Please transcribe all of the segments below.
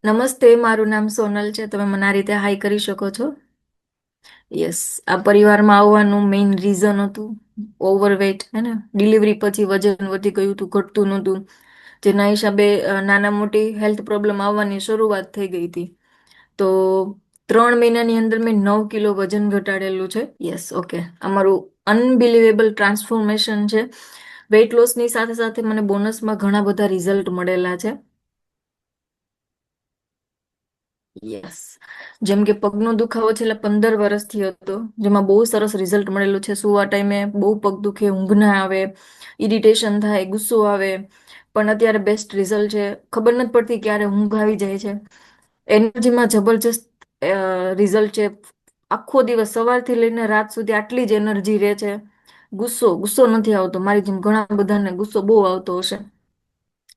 નમસ્તે, મારું નામ સોનલ છે. તમે મને આ રીતે હાઈ કરી શકો છો. યસ, આ પરિવારમાં આવવાનું મેઇન રીઝન હતું ઓવરવેટ, હે ને. ડિલિવરી પછી વજન વધી ગયું હતું, ઘટતું નહોતું. જેના હિસાબે નાના મોટી હેલ્થ પ્રોબ્લેમ આવવાની શરૂઆત થઈ ગઈ હતી. તો 3 મહિનાની અંદર મેં 9 કિલો વજન ઘટાડેલું છે. Yes, okay. અમારું અનબિલિવેબલ ટ્રાન્સફોર્મેશન છે. વેઇટ લોસની સાથે સાથે મને બોનસમાં ઘણા બધા રિઝલ્ટ મળેલા છે. યસ. જેમ કે પગનો દુખાવો છેલ્લા 15 વર્ષથી હતો, જેમાં બહુ સરસ રિઝલ્ટ મળેલું છે. સુવા ટાઈમે બહુ પગ દુખે, ઊંઘ ના આવે, ઇરિટેશન થાય, ગુસ્સો આવે, પણ અત્યારે બેસ્ટ રિઝલ્ટ છે. ખબર નથી પડતી ક્યારે ઊંઘ આવી જાય છે. એનર્જીમાં જબરજસ્ત રિઝલ્ટ છે. આખો દિવસ સવારથી લઈને રાત સુધી આટલી જ એનર્જી રહે છે. ગુસ્સો ગુસ્સો નથી આવતો. મારી જેમ ઘણા બધાને ગુસ્સો બહુ આવતો હશે,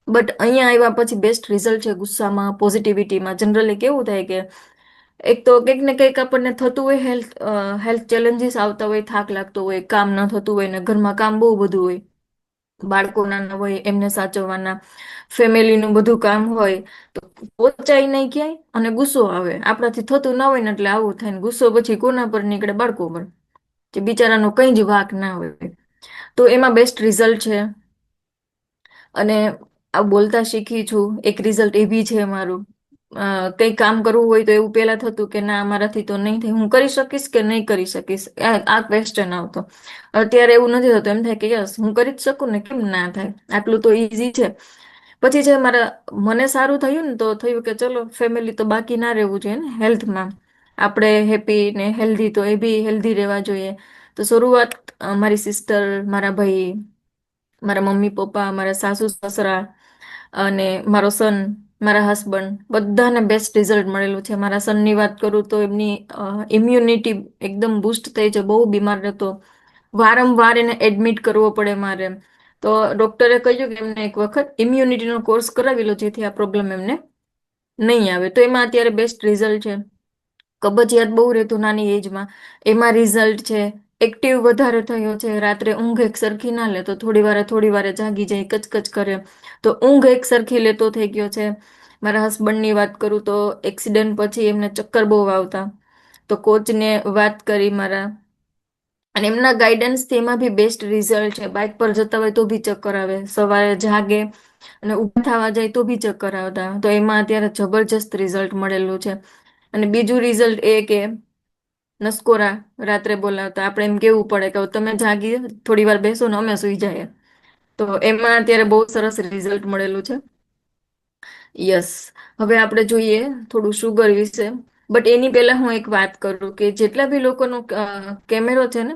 બટ અહીંયા આવ્યા પછી બેસ્ટ રિઝલ્ટ છે. ગુસ્સામાં, પોઝિટિવિટીમાં જનરલી કેવું થાય કે એક તો કંઈક ને કંઈક આપણને થતું હોય, હેલ્થ ચેલેન્જીસ આવતા હોય, થાક લાગતો હોય, કામ ન થતું હોય, ને ઘરમાં કામ બહુ બધું હોય, બાળકો નાના હોય એમને સાચવવાના, ફેમિલીનું બધું કામ હોય, તો પહોંચાય નહીં ક્યાંય, અને ગુસ્સો આવે. આપણાથી થતું ના હોય ને એટલે આવું થાય ને. ગુસ્સો પછી કોના પર નીકળે? બાળકો પર, જે બિચારાનો કંઈ જ વાંક ના હોય. તો એમાં બેસ્ટ રિઝલ્ટ છે. અને આ બોલતા શીખી છું. એક રિઝલ્ટ એ બી છે મારું. કંઈ કામ કરવું હોય તો એવું પહેલા થતું કે ના, મારાથી તો નહીં થાય, હું કરી શકીશ કે નહીં કરી શકીશ, આ ક્વેશ્ચન આવતો. અત્યારે એવું નથી થતું. એમ થાય કે યસ, હું કરી જ શકું ને, કેમ ના થાય, આટલું તો ઈઝી છે. પછી છે મને સારું થયું ને, તો થયું કે ચલો, ફેમિલી તો બાકી ના રહેવું જોઈએ ને હેલ્થમાં. આપણે હેપી ને હેલ્ધી, તો એ બી હેલ્ધી રહેવા જોઈએ. તો શરૂઆત મારી સિસ્ટર, મારા ભાઈ, મારા મમ્મી પપ્પા, મારા સાસુ સસરા અને મારો સન, મારા હસબન્ડ, બધાને બેસ્ટ રિઝલ્ટ મળેલું છે. મારા સનની વાત કરું તો એમની ઇમ્યુનિટી એકદમ બૂસ્ટ થઈ છે. બહુ બીમાર રહેતો, વારંવાર એને એડમિટ કરવો પડે મારે. તો ડોક્ટરે કહ્યું કે એમને એક વખત ઇમ્યુનિટીનો કોર્સ કરાવી લો, જેથી આ પ્રોબ્લેમ એમને નહીં આવે. તો એમાં અત્યારે બેસ્ટ રિઝલ્ટ છે. કબજિયાત બહુ રહેતું નાની એજમાં, એમાં રિઝલ્ટ છે. એક્ટિવ વધારે થયો છે. રાત્રે ઊંઘ એક સરખી ના લે તો થોડી વારે જાગી જાય, કચકચ કરે, તો ઊંઘ એક સરખી લેતો થઈ ગયો છે. મારા હસબન્ડની વાત કરું તો એક્સિડન્ટ પછી એમને ચક્કર બહુ આવતા, તો કોચને વાત કરી મારા, અને એમના ગાઈડન્સથી એમાં બી બેસ્ટ રિઝલ્ટ છે. બાઇક પર જતા હોય તો બી ચક્કર આવે, સવારે જાગે અને ઊભા થવા જાય તો બી ચક્કર આવતા. તો એમાં અત્યારે જબરજસ્ત રિઝલ્ટ મળેલું છે. અને બીજું રિઝલ્ટ એ કે નસકોરા રાત્રે બોલાવતા. આપણે એમ કેવું પડે કે તમે જાગી થોડી વાર બેસો ને અમે સુઈ જાય. તો એમાં અત્યારે બહુ સરસ રિઝલ્ટ મળેલું છે. યસ. હવે આપણે જોઈએ થોડું શુગર વિશે. બટ એની પહેલા હું એક વાત કરું કે જેટલા બી લોકોનો કેમેરો છે ને,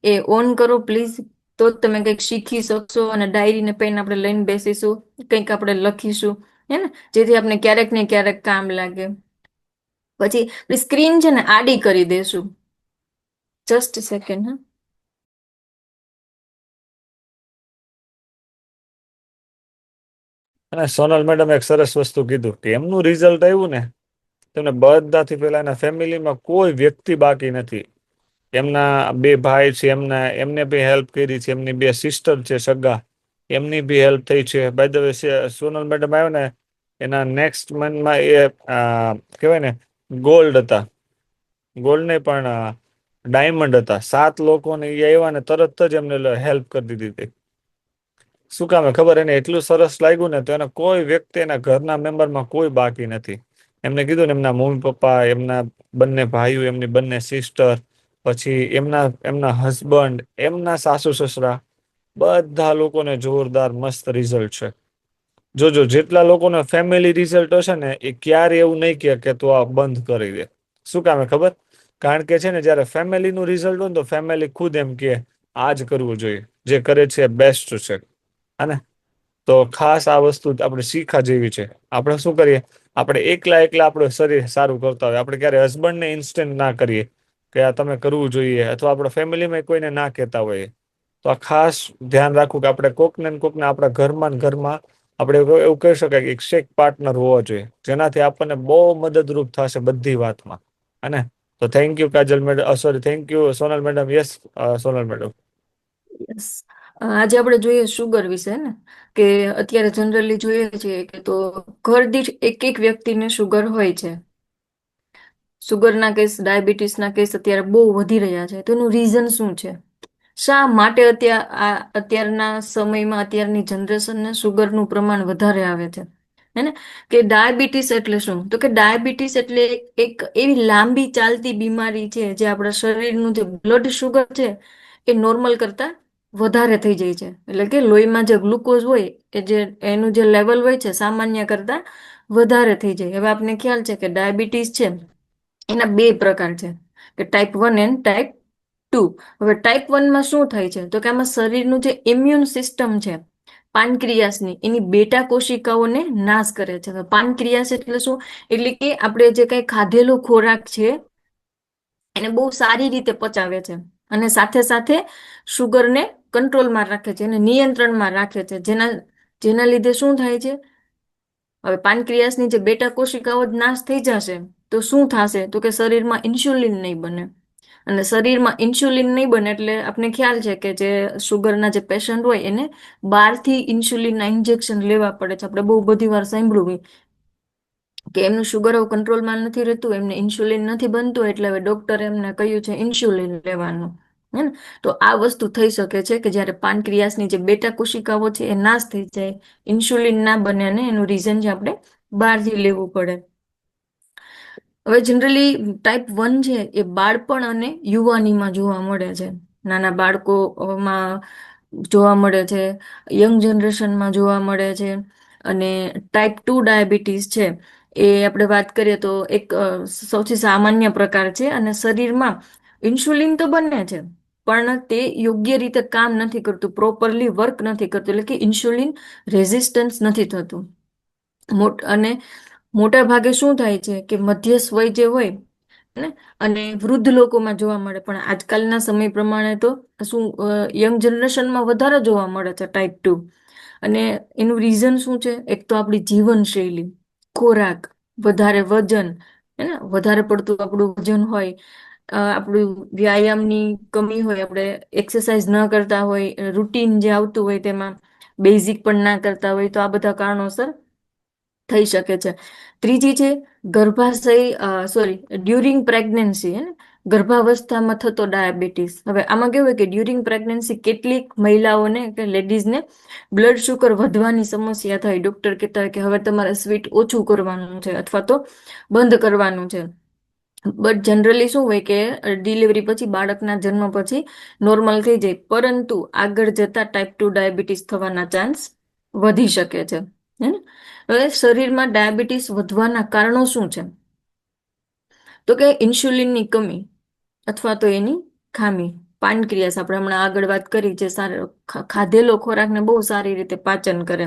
એ ઓન કરો પ્લીઝ. તો જ તમે કંઈક શીખી શકશો. અને ડાયરી ને પેન આપણે લઈને બેસીશું, કંઈક આપણે લખીશું, હે ને, જેથી આપણે ક્યારેક ને ક્યારેક કામ લાગે. પછી સ્ક્રીન છે ને આડી કરી દેશું. Just second. હા. અને સોનલ મેડમ એક સરસ વસ્તુ કીધું કે એમનું રિઝલ્ટ આવ્યું ને, તેમને બધાથી પહેલા એના ફેમિલીમાં કોઈ વ્યક્તિ બાકી નથી. એમના બે ભાઈ છે, એમને બી હેલ્પ કરી છે. એમની બે સિસ્ટર છે સગા, એમની બી હેલ્પ થઈ છે. By the way, Sonal madam આવ્યો ને એના નેક્સ્ટ મંથમાં એ કહેવાય ને, ગોલ્ડ હતા. ગોલ્ડ નહીં પણ ડાયમંડ હતા. 7 લોકોને એ આવ્યા ને તરત જ એમને હેલ્પ કરી દીધી હતી. શું કામે ખબર? એને એટલું સરસ લાગ્યું ને, તો એને કોઈ વ્યક્તિ એના ઘરના મેમ્બરમાં કોઈ બાકી નથી. એમને કીધું ને, એમના મમ્મી પપ્પા, એમના બંને ભાઈઓ, એમની બંને સિસ્ટર, પછી એમના એમના હસબન્ડ, એમના સાસુ સસરા, બધા લોકોને જોરદાર મસ્ત રિઝલ્ટ છે. જોજો, જેટલા લોકોને ફેમિલી રિઝલ્ટ હશે ને, એ ક્યારે એવું નહીં કે તું આ બંધ કરી દે. શું કામે ખબર? કારણ કે છે ને, જ્યારે ફેમિલીનું રિઝલ્ટ હોય ને, તો ફેમિલી ખુદ એમ કે આ જ કરવું જોઈએ, જે કરે છે બેસ્ટ છે. અને તો ખાસ આ વસ્તુ આપણે શીખા જેવી છે. આપણે શું કરીએ? આપણે એકલા એકલા આપણું શરીર સારું કરતા હોય, આપણે ક્યારે હસબન્ડને ઇન્સ્ટન્ટ ના કરીએ કે આ તમે કરવું જોઈએ, અથવા આપણા ફેમિલીમાં કોઈને ના કહેતા હોઈએ. તો આ ખાસ ધ્યાન રાખવું કે આપણે કોકને ને કોકને આપણા ઘરમાં ને ઘરમાં આપણે એવું કહી શકાય કે એક શેક પાર્ટનર હોવો જોઈએ, જેનાથી આપણને બહુ મદદરૂપ થશે બધી વાતમાં. અને તો thank you Kajal madam, sorry, thank you Sonal madam. Yes, Sonal madam. Yes. આજે આપણે જોઈએ શુગર વિશે ને, કે અત્યારે જનરલી જોઈએ છીએ કે તો ઘર દીઠ એક એક વ્યક્તિને શુગર હોય છે. શુગરના કેસ, ડાયાબિટીસના કેસ અત્યારે બહુ વધી રહ્યા છે. તો એનું રીઝન શું છે? શા માટે અત્યારના સમયમાં અત્યારની જનરેશનને શુગરનું પ્રમાણ વધારે આવે છે? હે ને? કે ડાયાબિટીસ એટલે શું? તો કે ડાયાબિટીસ એટલે એક એવી લાંબી ચાલતી બીમારી છે જે આપણા શરીરનું જે બ્લડ શુગર છે એ નોર્મલ કરતા વધારે થઈ જાય છે. એટલે કે લોહીમાં જે ગ્લુકોઝ હોય એ જે એનું જે લેવલ હોય છે સામાન્ય કરતા વધારે થઈ જાય. હવે આપને ખ્યાલ છે કે ડાયાબિટીસ છે એના બે પ્રકાર છે, કે ટાઈપ 1 એન્ડ ટાઈપ 2. હવે ટાઈપ 1માં શું થાય છે? તો કે આમાં શરીરનું જે ઇમ્યુન સિસ્ટમ છે પાનક્રિયાસની, એની બેટા કોશિકાઓને નાશ કરે છે. હવે પાનક્રિયાસ એટલે શું? એટલે કે આપણે જે કઈ ખાધેલો ખોરાક છે એને બહુ સારી રીતે પચાવે છે અને સાથે સાથે શુગરને કંટ્રોલમાં રાખે છે અને નિયંત્રણમાં રાખે છે. જેના જેના લીધે શું થાય છે? હવે પાનક્રિયાસની જે બેટા કોશિકાઓ જ નાશ થઈ જશે તો શું થશે? તો કે શરીરમાં ઇન્સ્યુલિન નહીં બને. અને શરીરમાં ઇન્સ્યુલિન નહીં બને એટલે આપને ખ્યાલ છે કે જે શુગરના જે પેશન્ટ હોય એને બહારથી ઇન્સ્યુલિનના ઇન્જેક્શન લેવા પડે છે. આપણે બહુ બધી વાર સાંભળ્યું હોય કે એમનું શુગર હવે કંટ્રોલમાં નથી રહેતું, એમને ઇન્સ્યુલિન નથી બનતું, એટલે હવે ડોક્ટરે એમને કહ્યું છે ઇન્સ્યુલિન લેવાનું. હે ને? તો આ વસ્તુ થઈ શકે છે કે જ્યારે પાનક્રિયાસની જે બેટા કોશિકાઓ છે એ નાશ થઈ જાય, ઇન્સ્યુલિન ના બને અને એનું રીઝન છે આપણે બહારથી લેવું પડે. હવે જનરલી ટાઈપ 1 છે એ બાળપણ અને યુવાનીમાં જોવા મળે છે. નાના બાળકોમાં જોવા મળે છે, યંગ જનરેશનમાં જોવા મળે છે. અને ટાઈપ 2 ડાયાબિટીસ છે એ આપણે વાત કરીએ તો એક સૌથી સામાન્ય પ્રકાર છે અને શરીરમાં ઇન્સ્યુલિન તો બને છે પણ તે યોગ્ય રીતે કામ નથી કરતું, પ્રોપરલી વર્ક નથી કરતું, એટલે કે ઇન્સ્યુલિન રેઝિસ્ટન્સ નથી થતું. અને મોટા ભાગે શું થાય છે કે મધ્યસ વય જે હોય ને અને વૃદ્ધ લોકોમાં જોવા મળે, પણ આજકાલના સમય પ્રમાણે તો શું યંગ જનરેશનમાં વધારે જોવા મળે છે ટાઈપ 2. અને એનું રીઝન શું છે? એક તો આપણી જીવનશૈલી, ખોરાક, વધારે વજન, હે ને, વધારે પડતું આપણું વજન હોય, આપણું વ્યાયામની કમી હોય, આપણે એક્સરસાઇઝ ન કરતા હોય, રૂટીન જે આવતું હોય તેમાં બેઝિક પણ ના કરતા હોય, તો આ બધા કારણોસર થઈ શકે છે. ત્રીજી છે ડ્યુરિંગ પ્રેગ્નન્સી, હે ને, ગર્ભાવસ્થામાં થતો ડાયાબિટીસ. હવે આમાં કેવું હોય કે ડ્યુરિંગ પ્રેગ્નન્સી કેટલીક મહિલાઓને કે લેડીઝને બ્લડ શુગર વધવાની સમસ્યા થાય. ડોક્ટર કહેતા હોય કે હવે તમારે સ્વીટ ઓછું કરવાનું છે અથવા તો બંધ કરવાનું છે. બટ જનરલી શું હોય કે ડિલિવરી પછી, બાળકના જન્મ પછી નોર્મલ થઈ જાય, પરંતુ આગળ જતા ટાઈપ 2 ડાયાબિટીસ થવાના ચાન્સ વધી શકે છે. હે ને? હવે શરીરમાં ડાયાબિટીસ વધવાના કારણો શું છે? તો કે ઇન્સ્યુલિનની કમી અથવા તો એની ખામી. પાનક્રિયાસ આપણે હમણાં આગળ વાત કરી, જે ખાધેલો ખોરાકને બહુ સારી રીતે પાચન કરે,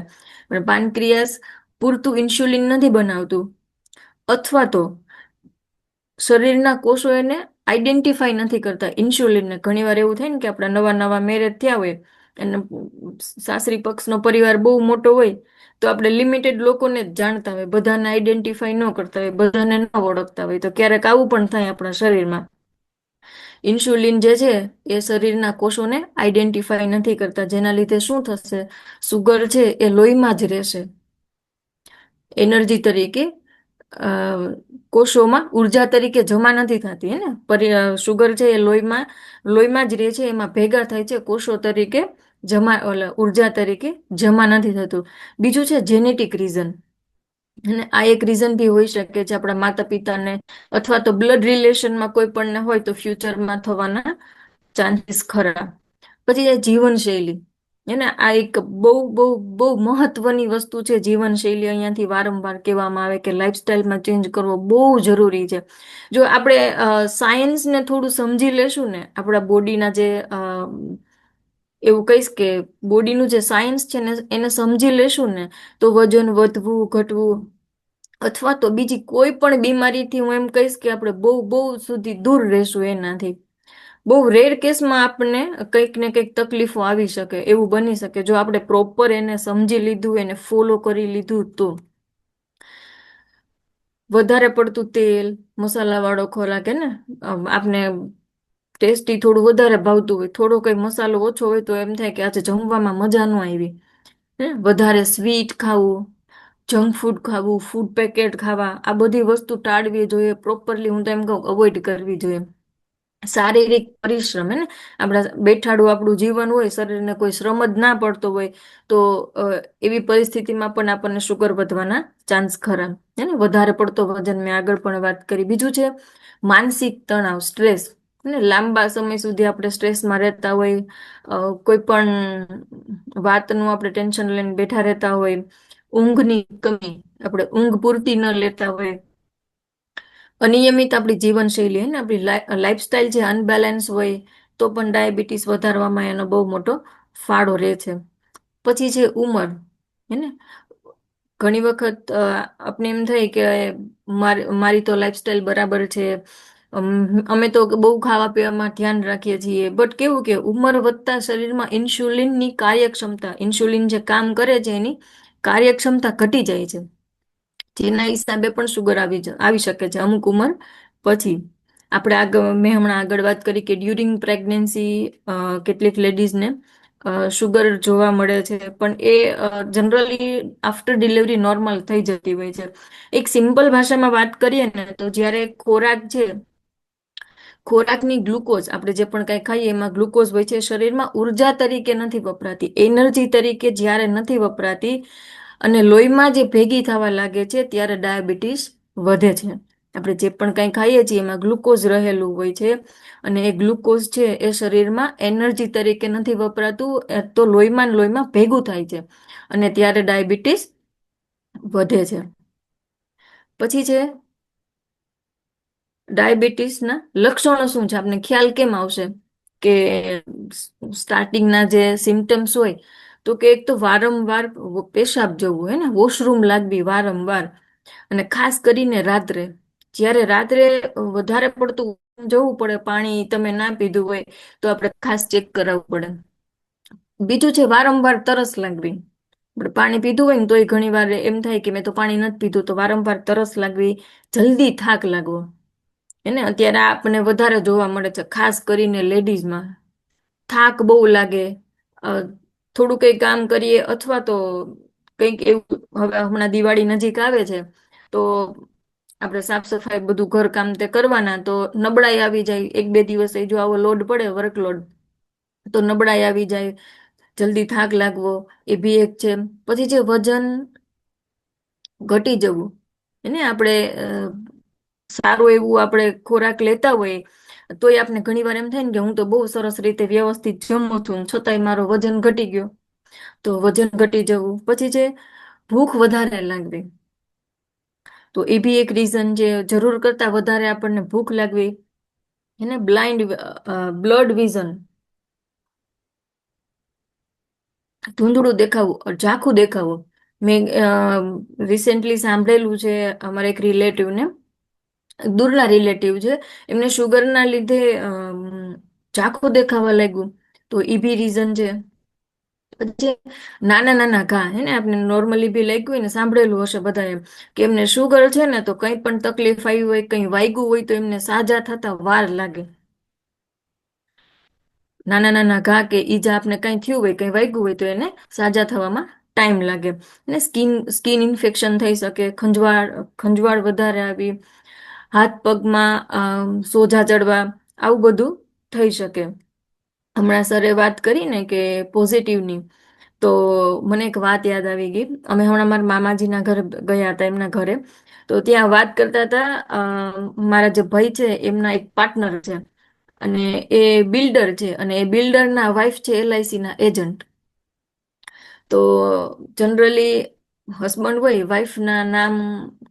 પણ પાનક્રિયાસ પૂરતું ઇન્સ્યુલિન નથી બનાવતું, અથવા તો શરીરના કોષો એને આઈડેન્ટિફાઈ નથી કરતા ઇન્સ્યુલિનને. ઘણીવાર એવું થાય ને કે આપણા નવા નવા મેરેજ થયા હોય અને સાસરી પક્ષનો પરિવાર બહુ મોટો હોય તો આપણે લિમિટેડ લોકોને જ જાણતા હોય, બધાને આઈડેન્ટિફાઈ ન કરતા હોય, બધાને ન ઓળખતા હોય. તો ક્યારેક આવું પણ થાય આપણા શરીરમાં. ઇન્સ્યુલિન જે છે એ શરીરના કોષોને આઈડેન્ટિફાઈ નથી કરતા, જેના લીધે શું થશે? સુગર છે એ લોહીમાં જ રહેશે, એનર્જી તરીકે અ કોષોમાં ઉર્જા તરીકે જમા નથી થતી. હે ને? શુગર છે એ લોહીમાં જ રહે છે, એમાં ભેગા થાય છે, કોષો તરીકે જમા, ઉર્જા તરીકે જમા નથી થતું. બીજું છે જેનેટિક રીઝન. અને આ એક રીઝન બી હોઈ શકે છે આપણા માતા પિતાને અથવા તો બ્લડ રિલેશનમાં કોઈ પણને હોય તો ફ્યુચરમાં થવાના ચાન્સીસ ખરા. પછી એ જીવનશૈલી, એને આ એક બહુ બહુ બહુ મહત્વની વસ્તુ છે જીવનશૈલી. અહીંયાથી વારંવાર કહેવામાં આવે કે લાઈફસ્ટાઈલમાં ચેન્જ કરવો બહુ જરૂરી છે. જો આપણે સાયન્સને થોડું સમજી લેશું ને, આપણા બોડીના જે એવું કહીશ કે બોડીનું જે સાયન્સ છે ને એને સમજી લેશું ને, તો વજન વધવું ઘટવું અથવા તો બીજી કોઈ પણ બીમારીથી હું એમ કહીશ કે આપણે બહુ બહુ સુધી દૂર રહેશું એનાથી. બહુ રેર કેસમાં આપણને કંઈક ને કંઈક તકલીફો આવી શકે, એવું બની શકે જો આપણે પ્રોપર એને સમજી લીધું, એને ફોલો કરી લીધું તો. વધારે પડતું તેલ મસાલા વાળો ખોરાક, હે ને, આપને ટેસ્ટી થોડું વધારે ભાવતું હોય, થોડો કઈ મસાલો ઓછો હોય તો એમ થાય કે આજે જમવામાં મજા ન આવી. વધારે સ્વીટ ખાવું, જંક ફૂડ ખાવું, ફૂડ પેકેટ ખાવા, આ બધી વસ્તુ ટાળવી જોઈએ. પ્રોપરલી હું તો એમ કહું અવોઇડ કરવી જોઈએ. શારીરિક પરિશ્રમ હે ને, આપણા બેઠાડું આપણું જીવન હોય, શરીરને કોઈ શ્રમ જ ના પડતો હોય તો એવી પરિસ્થિતિમાં પણ આપણને શુગર વધવાના ચાન્સ ખરા. હે ને, વધારે પડતો વજન મેં આગળ પણ વાત કરી. બીજું છે માનસિક તણાવ, સ્ટ્રેસ. ને લાંબા સમય સુધી આપણે સ્ટ્રેસમાં રહેતા હોય, કોઈ પણ વાતનું આપણે ટેન્શન લઈને બેઠા રહેતા હોય, ઊંઘની કમી, આપણે ઊંઘ પૂરતી ન લેતા હોય, અનિયમિત આપણી જીવનશૈલી હે ને, આપણી લાઈફસ્ટાઈલ જે અનબેલેન્સ હોય તો પણ ડાયાબિટીસ વધારવામાં એનો બહુ મોટો ફાળો રહે છે. પછી છે ઉંમર. હે ને, ઘણી વખત આપણે એમ થાય કે મારી તો લાઈફસ્ટાઈલ બરાબર છે, અમે તો બહુ ખાવા પીવામાં ધ્યાન રાખીએ છીએ, બટ કેવું કે ઉંમર વધતા શરીરમાં ઇન્સ્યુલિનની કાર્યક્ષમતા, ઇન્સ્યુલિન જે કામ કરે છે એની કાર્યક્ષમતા ઘટી જાય છે, જેના હિસાબે પણ શુગર આવી શકે છે અમુક ઉંમર પછી. આપણે આગળ મેં હમણાં આગળ વાત કરી કે ડ્યુરિંગ પ્રેગ્નન્સી કેટલીક લેડીઝને શુગર જોવા મળે છે, પણ એ જનરલી આફ્ટર ડિલિવરી નોર્મલ થઈ જતી હોય છે. એક સિમ્પલ ભાષામાં વાત કરીએ ને તો જ્યારે ખોરાક છે, ખોરાકની ગ્લુકોઝ આપણે જે પણ કંઈ ખાઈએ એમાં ગ્લુકોઝ હોય છે, શરીરમાં ઉર્જા તરીકે નથી વપરાતી, એનર્જી તરીકે જ્યારે નથી વપરાતી અને લોહીમાં જે ભેગી થવા લાગે છે ત્યારે ડાયાબિટીસ વધે છે. આપણે જે પણ કંઈ ખાઈએ છીએ એમાં ગ્લુકોઝ રહેલું હોય છે અને એ ગ્લુકોઝ છે એ શરીરમાં એનર્જી તરીકે નથી વપરાતું, તો લોહીમાં ને લોહીમાં ભેગું થાય છે અને ત્યારે ડાયાબિટીસ વધે છે. પછી છે ડાયાબિટીસના લક્ષણો શું છે, આપને ખ્યાલ કેમ આવશે કે સ્ટાર્ટિંગના જે સિમ્ટમ્સ હોય તો કે એક તો વારંવાર પેશાબ જવું, હે ને, વોશરૂમ લાગવી વારંવાર, અને ખાસ કરીને રાત્રે, જ્યારે રાત્રે વધારે પડતું જવું પડે, પાણી તમે ના પીધું હોય તો આપણે ખાસ ચેક કરાવવું પડે. બીજું છે વારંવાર તરસ લાગવી. આપણે પાણી પીધું હોય ને તોય ઘણી વાર એમ થાય કે મેં તો પાણી નથી પીધું, તો વારંવાર તરસ લાગવી, જલ્દી થાક લાગવો. એને અત્યારે આપણને વધારે જોવા મળે છે, ખાસ કરીને લેડીઝમાં થાક બહુ લાગે. અ, થોડું કંઈ કામ કરીએ અથવા તો કંઈક એવું, હવે હમણાં દિવાળી નજીક આવે છે તો આપણે સાફ સફાઈ બધું ઘર કામ તે કરવાના, તો નબળાઈ આવી જાય. એક બે દિવસે જો આવો લોડ પડે, વર્કલોડ, તો નબળાઈ આવી જાય, જલ્દી થાક લાગવો, એ બી એક છે. પછી જે વજન ઘટી જવું, એને આપણે સારું એવું આપણે ખોરાક લેતા હોય તોય આપણે ઘણી વાર એમ થાય ને કે હું તો બહુ સરસ રીતે વ્યવસ્થિત જમું છું છતાંય મારો વજન ઘટી ગયો, તો વજન ઘટી જવું. પછી છે ભૂખ વધારે લાગવી, તો એ બી એક રીઝન છે. જરૂર કરતા વધારે આપણને ભૂખ લાગવી, એને બ્લાઇન્ડ બ્લડ વિઝન, ધૂંધળું દેખાવું, ઝાંખું દેખાવું. મેં રિસેન્ટલી સાંભળેલું છે, અમારા એક રિલેટિવને, દૂરના રિલેટિવ છે, એમને શુગરના લીધે ઝાંખું દેખાવા લાગ્યું, તો એ બી રીઝન છે. પછી નાના નાના ઘા, હે ને, આપણે નોર્મલી બી લાગ્યું હોય ને, સાંભળેલું હશે બધાએ કે એમને શુગર છે ને તો કંઈ પણ તકલીફ આવી હોય, કંઈ વાગ્યું હોય તો એમને સાજા થતા વાર લાગે. નાના નાના ઘા કે ઈજા આપને કંઈ થયું હોય, કંઈ વાગ્યું હોય તો એને સાજા થવામાં ટાઈમ લાગે. અને સ્કિન ઇન્ફેક્શન થઈ શકે, ખંજવાળ વધારે આવી, હાથ પગમાં સોજા ચડવા, આવું બધું થઈ શકે. હમણાં સરે વાત કરી ને કે પોઝિટિવની, તો મને એક વાત યાદ આવી ગઈ. અમે હમણાં મારા મામાજીના ઘરે ગયા હતા, એમના ઘરે, તો ત્યાં વાત કરતા હતા. મારા જે ભાઈ છે એમના એક પાર્ટનર છે અને એ બિલ્ડર છે, અને એ બિલ્ડરના વાઈફ છે એલઆઈસી ના એજન્ટ. તો જનરલી હસબન્ડ હોય, વાઈફના નામ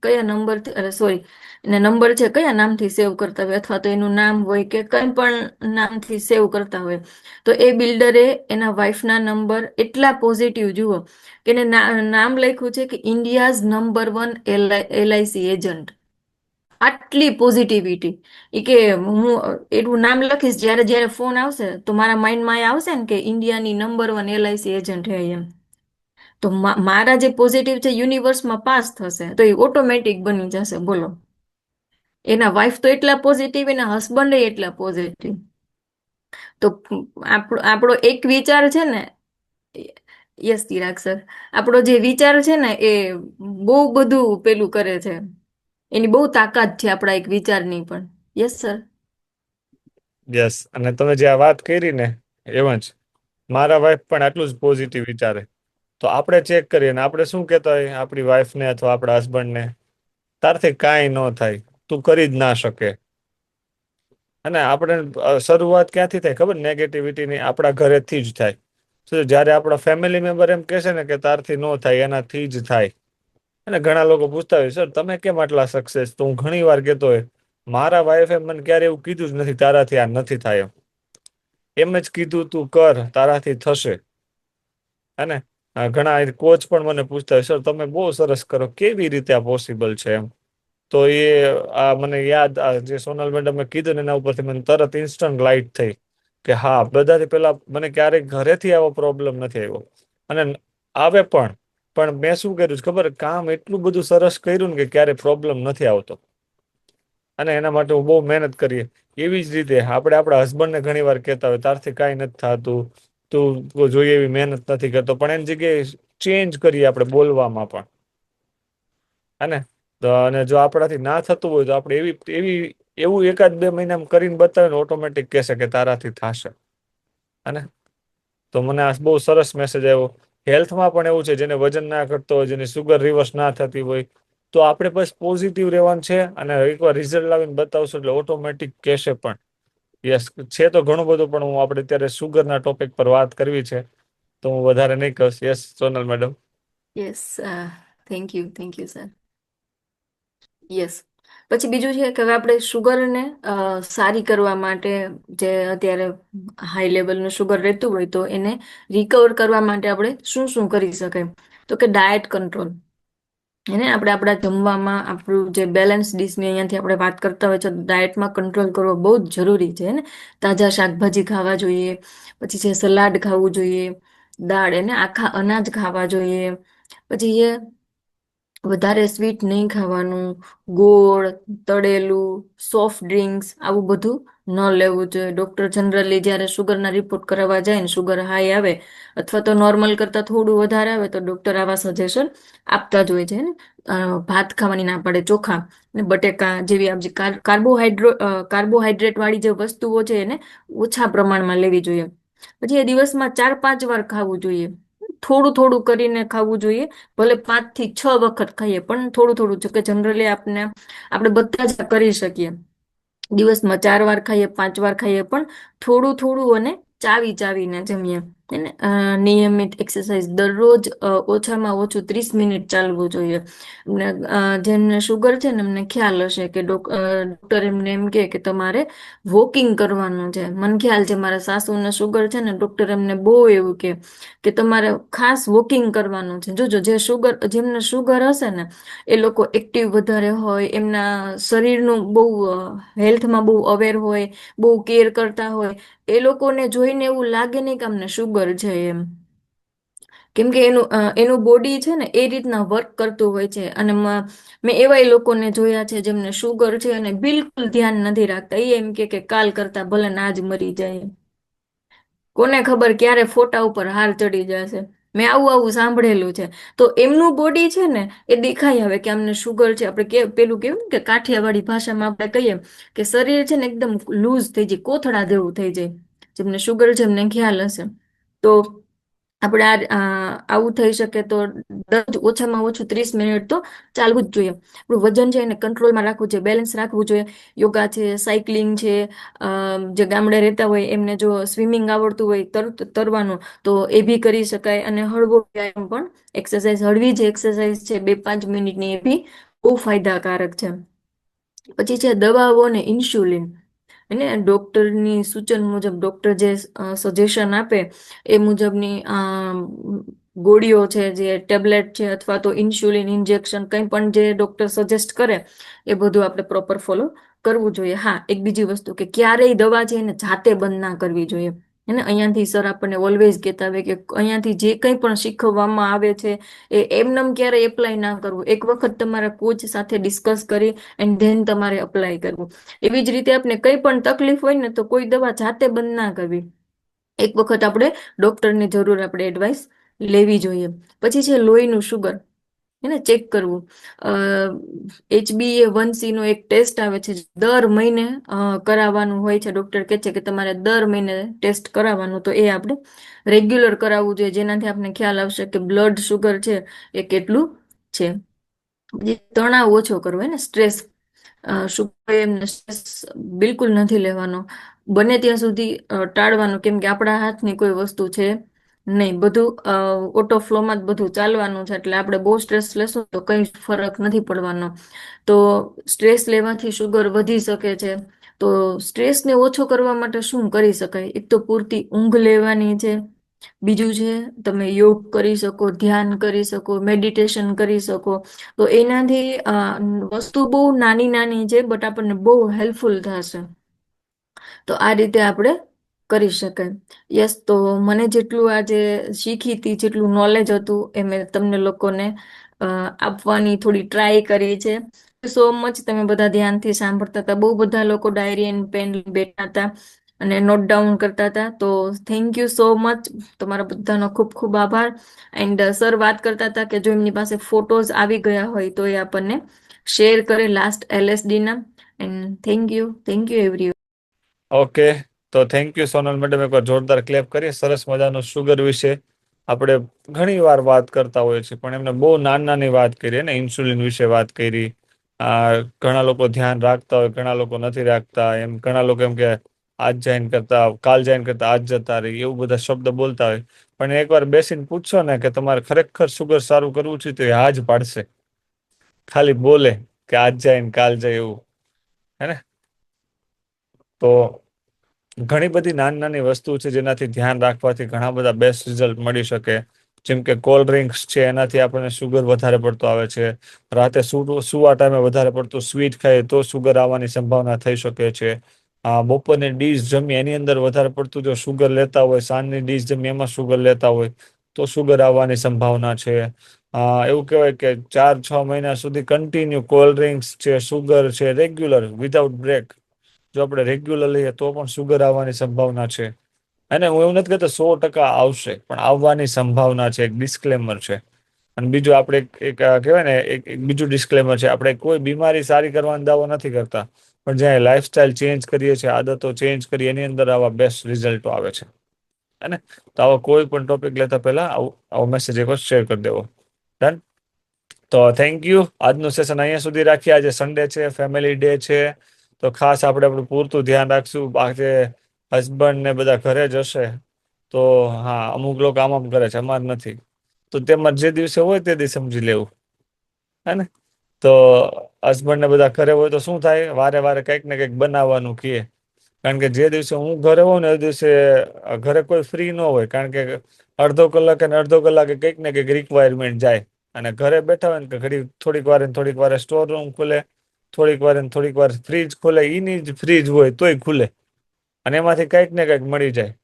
કયા નંબરથી, અરે સોરી, એને નંબર છે કયા નામથી સેવ કરતા હોય, અથવા તો એનું નામ હોય કે કંઈ પણ નામથી સેવ કરતા હોય, તો એ બિલ્ડરે એના વાઈફના નંબર એટલા પોઝિટિવ જુઓ કે એને નામ લખ્યું છે કે ઇન્ડિયાઝ નંબર 1 એલઆઈસી એજન્ટ. આટલી પોઝિટિવિટી, એ કે હું એટલું નામ લખીશ, જ્યારે જ્યારે ફોન આવશે તો મારા માઇન્ડમાં એ આવશે ને કે ઇન્ડિયાની નંબર 1 એલઆઈસી એજન્ટ હે એમ. તો મારા જે પોઝિટિવ છે યુનિવર્સમાં પાસ થશે, તો એ ઓટોમેટિક બની જશે. બોલો, એના વાઈફ તો એટલા પોઝિટિવ, એના હસબન્ડ એટલા પોઝિટિવ. તો આપણો એક વિચાર છે ને, યસ ચિરાગ સર, આપણો જે વિચાર છે ને એ બહુ બધું પેલું કરે છે. એની બહુ તાકાત છે આપણા એક વિચારની પણ. Yes sir. યસ, અને તમે જે આ વાત કરી ને એમ જ મારા વાઈફ પણ આટલું જ પોઝિટિવ વિચારે. તો આપણે ચેક કરીએ ને આપણે શું કહેતા હોય આપણી વાઈફને અથવા આપણા હસબન્ડને, તારથી કાંઈ ન થાય, તું કરી જ ના શકે. અને આપણે શરૂઆત ક્યાંથી થાય ખબર, નેગેટિવિટીની આપણા ઘરેથી જ થાય. જ્યારે આપણા ફેમિલી મેમ્બર એમ કહેશે ને કે તારથી ન થાય, એનાથી જ થાય. અને ઘણા લોકો પૂછતા હોય, સર તમે કેમ આટલા સક્સેસ? તો હું ઘણી વાર કહેતો હોય, મારા વાઈફે મને ક્યારે એવું કીધું જ નથી તારાથી આ નથી થાય એમ. એમ જ કીધું તું કર, તારાથી થશે. અને ઘણા કોચ પણ મને પૂછતા હોય, સર તમે બહુ સરસ કરો, કેવી રીતે આ પોસિબલ છે એમ. તો આ મને યાદ જે સોનલ મેડમે કીધું ને એના ઉપરથી મને તરત ઇન્સ્ટન્ટ લાઈટ થઈ કે હા, બધાથી પેલા મને ક્યારેક ઘરેથી આવો પ્રોબ્લેમ નથી આવ્યો. અને આવે પણ મેં શું કર્યું છે ખબર, કામ એટલું બધું સરસ કર્યું ને કે ક્યારે પ્રોબ્લેમ નથી આવતો. અને એના માટે હું બહુ મહેનત કરીએ. એવી જ રીતે આપણે આપણા હસબન્ડને ઘણી વાર કહેતા હોય તારથી કાંઈ નથી થતું, તું જોઈએ એવી મહેનત નથી કરતો, પણ એની જગ્યાએ ચેન્જ કરીએ આપણે બોલવામાં પણ. હે તો અને જો આપણાથી ના થતું હોય તો આપણે એવું એકાદ બે મહિના કરીને બતાવે ને, ઓટોમેટિક કહેશે કે તારાથી થશે. અને તો મને આ બહુ સરસ મેસેજ આવ્યો. હેલ્થમાં પણ એવું છે, જેને વજન ના ઘટતો હોય, જેની સુગર રિવર્સ ના થતી હોય, તો આપણે બસ પોઝિટિવ રહેવાનું છે. અને એકવાર રિઝલ્ટ લાવીને બતાવશું એટલે ઓટોમેટિક કહેશે પણ. યસ છે તો ઘણું બધું, પણ હું આપણે અત્યારે સુગરના ટોપિક પર વાત કરવી છે તો હું વધારે નહીં કહીશ. Yes Sonal madam. Yes, thank you sir. Yes. પછી બીજું છે કે હવે આપણે શુગરને સારી કરવા માટે, જે અત્યારે હાઈ લેવલનું શુગર રહેતું હોય તો એને રિકવર કરવા માટે આપણે શું શું કરી શકાય? તો કે ડાયટ કંટ્રોલ. એને આપણે આપણા જમવામાં આપણું જે બેલેન્સ ડીશની અહીંયાથી આપણે વાત કરતા હોય છે, ડાયટમાં કંટ્રોલ કરવો બહુ જ જરૂરી છે ને. તાજા શાકભાજી ખાવા જોઈએ, પછી છે સલાડ ખાવું જોઈએ, દાળ એને આખા અનાજ ખાવા જોઈએ, પછી એ વધારે સ્વીટ નહીં ખાવાનું, ગોળ, તળેલું, સોફ્ટ ડ્રિંક્સ આવું બધું ન લેવું જોઈએ. ડૉક્ટર જનરલી જ્યારે શુગરના રિપોર્ટ કરાવવા જાય ને, શુગર હાઈ આવે અથવા તો નોર્મલ કરતાં થોડું વધારે આવે તો ડૉક્ટર આવા સજેશન આપતા જ હોય છે ને. ભાત ખાવાની ના પાડે, ચોખા ને બટેકા જેવી આ જે કાર્બોહાઈડ્રેટ વાળી જે વસ્તુઓ છે એને ઓછા પ્રમાણમાં લેવી જોઈએ. પછી એ દિવસમાં 4-5 વાર ખાવું જોઈએ. થોડું થોડું કરીને ખાવું જોઈએ. ભલે 5 થી 6 વખત ખાઈએ પણ થોડું થોડું, જો કે જનરલી આપણે બધા જ કરી શકીએ. દિવસમાં 4 વાર ખાઈએ, 5 વાર ખાઈએ, પણ થોડું થોડું અને ચાવીને જમીએ. એને નિયમિત એક્સરસાઇઝ દરરોજ ઓછામાં ઓછું 30 મિનિટ ચાલવું જોઈએ. જેમને શુગર છે ને એમને ખ્યાલ હશે કે ડૉક્ટર એમને એમ કે તમારે વોકિંગ કરવાનું છે. મને ખ્યાલ છે મારા સાસુને શુગર છે ને, ડૉક્ટર એમને બહુ એવું કે તમારે ખાસ વોકિંગ કરવાનું છે. જોજો જેમને શુગર હશે ને એ લોકો એક્ટિવ વધારે હોય, એમના શરીરનું બહુ હેલ્થમાં બહુ અવેર હોય, બહુ કેર કરતા હોય. એ લોકોને જોઈને એવું લાગે નહીં કે અમને શુગર છે એમ. કેમ કે એનું બોડી છે ને એ રીતના વર્ક કરતું હોય છે. અને મેં એવાય લોકોને જોયા છે જેમને શુગર છે અને બિલકુલ ધ્યાન નથી રાખતા. એ એમ કે કાલ કરતા ભલે ના જ મરી જાય. કોને ખબર ક્યારે ફોટા ઉપર હાર ચડી જશે. મેં આવું આવું સાંભળેલું છે. તો એમનું બોડી છે ને એ દેખાઈ આવે કે અમને શુગર છે. આપણે પેલું કેવું કે કાઠિયાવાડી ભાષામાં આપણે કહીએ કે શરીર છે ને એકદમ લૂઝ થઈ જાય, કોથળા જેવું થઈ જાય. જેમને શુગર છે એમને ખ્યાલ હશે. તો આપણે આવું થઈ શકે તો દરરોજ ઓછામાં ઓછું 30 મિનિટ તો ચાલવું જ જોઈએ. આપણું વજન છે એને કંટ્રોલમાં રાખવું જોઈએ, બેલેન્સ રાખવું જોઈએ. યોગા છે, સાયકલિંગ છે, જે ગામડે રહેતા હોય એમને જો સ્વિમિંગ આવડતું હોય, તરવાનું, તો એ બી કરી શકાય. અને હળવો વ્યાયામ પણ, એક્સરસાઇઝ, હળવી જે એક્સરસાઇઝ છે 2-5 મિનિટની, એ બી બહુ ફાયદાકારક છે. પછી છે દવાઓ અને ઇન્સ્યુલિન. એને ડૉક્ટરની સૂચન મુજબ ડૉક્ટર જે સજેશન આપે એ મુજબની ગોળીઓ છે, જે ટેબ્લેટ છે, અથવા તો ઇન્સ્યુલિન ઇન્જેક્શન, કંઈ પણ જે ડૉક્ટર સજેસ્ટ કરે એ બધું આપણે પ્રોપર ફોલો કરવું જોઈએ. હા, એક બીજી વસ્તુ કે ક્યારેય દવા છે એને જાતે બંધ ના કરવી જોઈએ. એને અહીંયાથી સર આપણને ઓલવેઝ કહેતા હોય કે અહીંયાથી જે કંઈ પણ શીખવવામાં આવે છે એ એમનેમ ક્યારે એપ્લાય ના કરવું, એક વખત તમારા કોચ સાથે ડિસ્કસ કરી એન્ડ ધેન તમારે અપ્લાય કરવું. એવી જ રીતે આપણે કંઈ પણ તકલીફ હોય ને તો કોઈ દવા જાતે બંધ ના કરવી, એક વખત આપણે ડોક્ટરની જરૂર આપણે એડવાઇસ લેવી જોઈએ. પછી છે લોહીનું શુગર, એને ચેક કરવું. HbA1c નો એક ટેસ્ટ આવે છે, દર મહિને કરાવવાનું હોય છે. ડોક્ટર કહે છે કે તમારે દર મહિને ટેસ્ટ કરાવવાનું, તો એ આપણે રેગ્યુલર કરાવવું જોઈએ, જેનાથી આપણે ખ્યાલ આવશે કે બ્લડ શુગર છે એ કેટલું છે. જે તણાવ ઓછો કરવો હોય ને, સ્ટ્રેસ, શુગર એમને સ્ટ્રેસ બિલકુલ નથી લેવાનો, બને ત્યાં સુધી ટાળવાનું, કેમ કે આપણા હાથની કોઈ વસ્તુ છે નહીં, બધું ઓટો ફ્લોમાં જ બધું ચાલવાનું છે. એટલે આપણે બહુ સ્ટ્રેસ લેશું તો કંઈ ફરક નથી પડવાનો. તો સ્ટ્રેસ લેવાથી શુગર વધી શકે છે. તો સ્ટ્રેસને ઓછો કરવા માટે શું કરી શકાય? એક તો પૂરતી ઊંઘ લેવાની છે. બીજું છે તમે યોગ કરી શકો, ધ્યાન કરી શકો, મેડિટેશન કરી શકો. તો એનાથી વસ્તુ બહુ નાની નાની છે, બટ આપણને બહુ હેલ્પફુલ થશે. તો આ રીતે આપણે કરી શકાય. યસ, તો મને જેટલું આજે શીખી હતી, જેટલું નોલેજ હતું, એ મેં તમને લોકોને આપવાની થોડી ટ્રાય કરી છે. સો મચ, તમે બધા ધ્યાનથી સાંભળતા હતા. બહુ બધા લોકો ડાયરી એન્ડ પેન બેઠા હતા અને નોટ ડાઉન કરતા હતા. તો થેન્ક યુ સો મચ, તમારા બધાનો ખૂબ ખૂબ આભાર. એન્ડ સર વાત કરતા હતા કે જો એમની પાસે ફોટોઝ આવી ગયા હોય તો એ આપણને શેર કરે લાસ્ટ LSD ના. And thank you every. Okay, તો થેન્ક યુ સોનલ મેડમ, એકવાર જોરદાર ક્લેપ કરીએ. સરસ મજાનો શુગર વિશે આપણે ઘણી વાર વાત કરતા હોઈએ છીએ, પણ એમને બહુ નાની નાની વાત કરી ને, ઇન્સ્યુલિન વિશે વાત કરી. ઘણા લોકો ધ્યાન રાખતા હોય, ઘણા લોકો નથી રાખતા. એમ ઘણા લોકો એમ કે આજ જાઈન કરતા કાલ જાઈન કરતા આજ જતા રહી, એવું બધા શબ્દ બોલતા હોય. પણ એકવાર બેસીને પૂછો ને કે તમારે ખરેખર શુગર સારું કરવું છે, તો એ હા જ પાડશે. ખાલી બોલે કે આજ જાય ને કાલ જાય એવું, હે ને? તો ઘણી બધી નાની નાની વસ્તુ છે જેનાથી ધ્યાન રાખવાથી ઘણા બધા બેસ્ટ રિઝલ્ટ મળી શકે. જેમ કે કોલ્ડ ડ્રિંક્સ છે, એનાથી આપણને શુગર વધારે પડતો આવે છે. રાતે સુવા ટાઈમે વધારે પડતું સ્વીટ ખાઈએ તો શુગર આવવાની સંભાવના થઈ શકે છે. બપોરની ડીશ જમી એની અંદર વધારે પડતું જો શુગર લેતા હોય, સાંજની ડીશ જમી એમાં શુગર લેતા હોય તો શુગર આવવાની સંભાવના છે. એવું કહેવાય કે 4-6 મહિના સુધી કન્ટિન્યુ કોલ્ડ ડ્રિંક્સ છે, શુગર છે, રેગ્યુલર વિધાઉટ બ્રેક જો આપણે રેગ્યુલર લઈએ તો પણ શુગર આવવાની સંભાવના છે. અને હું એવું નથી કહેતો 100% આવશે, પણ આવવાની સંભાવના છે. એક ડિસ્ક્લેમર છે. અને બીજું આપણે એક કહેવાય ને, એક બીજું ડિસ્ક્લેમર છે, આપણે કોઈ બીમારી સારી કરવાનો દાવો નથી કરતા, પણ જ્યાં લાઈફસ્ટાઈલ ચેન્જ કરીએ છીએ, આદતો ચેન્જ કરીએ, એની અંદર આવા બેસ્ટ રિઝલ્ટો આવે છે. હે તો આવો કોઈ પણ ટોપિક લેતા પહેલા આવો મેસેજ એક શેર કરી દેવો. ડન. તો થેન્ક યુ. આજનું સેશન અહીંયા સુધી રાખીએ. આજે સન્ડે છે, ફેમિલી ડે છે, તો ખાસ આપણે આપણું પૂરતું ધ્યાન રાખશું. બાકી હસબન્ડ ને બધા ઘરે જ હશે તો હા, અમુક લોકો આમ કરે છે, અમાર નથી. તો તેમાં જે દિવસે હોય તે દિવસે સમજી લેવું, હે ને? તો હસબન્ડ ને બધા ઘરે હોય તો શું થાય, વારે વારે કંઈક ને કંઈક બનાવવાનું કહે. કારણ કે જે દિવસે હું ઘરે હોઉં ને એ દિવસે ઘરે કોઈ ફ્રી ન હોય, કારણ કે અડધો કલાકે ને અડધો કલાકે કંઈક ને કંઈક રિક્વાયરમેન્ટ જાય. અને ઘરે બેઠા હોય ને કે ઘડી થોડીક વાર સ્ટોર રૂમ ખુલે, થોડીક વાર ફ્રીજ ખુલે, એની જ ફ્રીજ હોય તોય ખુલે, અને એમાંથી કંઈક ને કંઈક મળી જાય.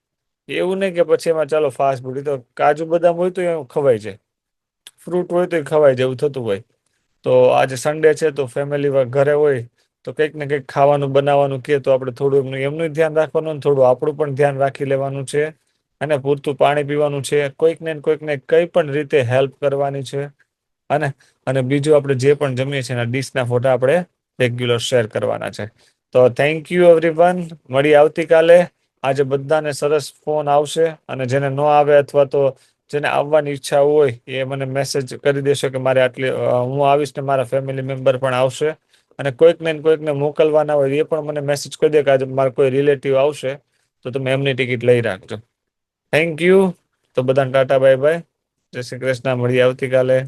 એવું નહીં કે પછી એમાં ચાલો ફાસ્ટ ફૂડ, તો કાજુ બદામ હોય તો એ ખવાય જાય, ફ્રૂટ હોય તો એ ખવાય જાય, એવું થતું હોય. તો આજે સન્ડે છે તો ફેમિલી ઘરે હોય તો કંઈક ને કંઈક ખાવાનું બનાવવાનું કહે તો આપણે થોડું એમનું ધ્યાન રાખવાનું, થોડું આપણું પણ ધ્યાન રાખી લેવાનું છે. અને પૂરતું પાણી પીવાનું છે. કોઈકને કંઈ પણ રીતે હેલ્પ કરવાની છે. અને અને બીજું, આપણે જે પણ જમીએ છીએ એના ડીશના ફોટા આપણે રેગ્યુલર શેર કરવાના છે. તો થેન્ક યુ એવરીવન. મળીએ આવતીકાલે. આજે બધાને સરસ ફોન આવશે, અને જેને ન આવે અથવા તો જેને આવવાની ઈચ્છા હોય એ મને મેસેજ કરી દેશે કે મારે આટલી હું આવીશ ને મારા ફેમિલી મેમ્બર પણ આવશે. અને કોઈકને મોકલવાના હોય એ પણ મને મેસેજ કરી દે કે આજે મારા કોઈ રિલેટિવ આવશે તો તમે એમની ટિકિટ લઈ રાખજો. Thank you. તો બધાને ટાટા બાય બાય. જય શ્રી કૃષ્ણ. મળીએ આવતીકાલે.